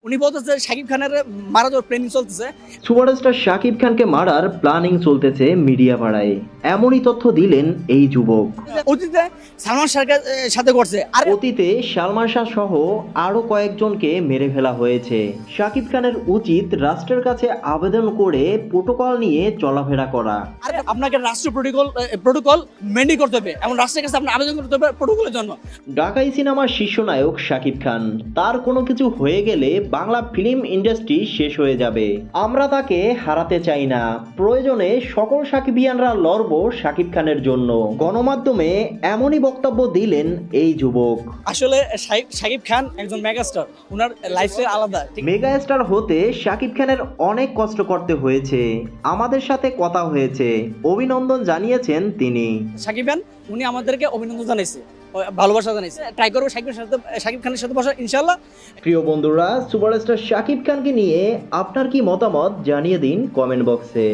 উনি বলতেছে শাকিব খানের মারা যাওয়ার প্ল্যানিং চলতেছে। সুপারস্টার শাকিব খানকে মারার প্ল্যানিং চলতেছে মিডিয়া পাড়ায়, এমনই তথ্য দিলেন এই যুবক। অতীতে সালমান শাহের সাথে করছে, আর অতীতে সালমান শাহ সহ আরো কয়েকজনকে মেরে ফেলা হয়েছে। শাকিব খানের উচিত রাষ্ট্রের কাছে আবেদন করে প্রোটোকল নিয়ে চলাফেরা করা। আর আপনাকে রাষ্ট্র প্রোটোকল মেনটেন করতে হবে, এমন রাষ্ট্রের কাছে আপনি আবেদন করতে হবে প্রোটোকলের জন্য। ঢাকাই সিনেমার শীর্ষ নায়ক শাকিব খান, তার কোনো কিছু হয়ে গেলে বাংলা ফিল্ম ইন্ডাস্ট্রি শেষ হয়ে যাবে। আমরা তাকে হারাতে চাই না, প্রয়োজনে সকল সাকিবিয়ানরা লড়ব শাকিব খানের জন্য। গণমাধ্যমে এমনই বক্তব্য দিলেন এই যুবক। আসলে শাকিব খান একজন মেগাস্টার, ওনার লাইফস্টাইল আলাদা। মেগা স্টার হতে শাকিব খানের অনেক কষ্ট করতে হয়েছে, আমাদের সাথে কথা হয়েছে, অভিনন্দন জানিয়েছেন তিনি। শাকিব খান উনি আমাদেরকে অভিনন্দন জানাইছে, ভালোবাসা জানাইছে। ট্রাই করবো শাকিব খানের সাথে বসা ইনশাল্লাহ। প্রিয় বন্ধুরা, সুপারস্টার শাকিব খানকে নিয়ে আপনার কি মতামত জানিয়ে দিন কমেন্ট বক্সে।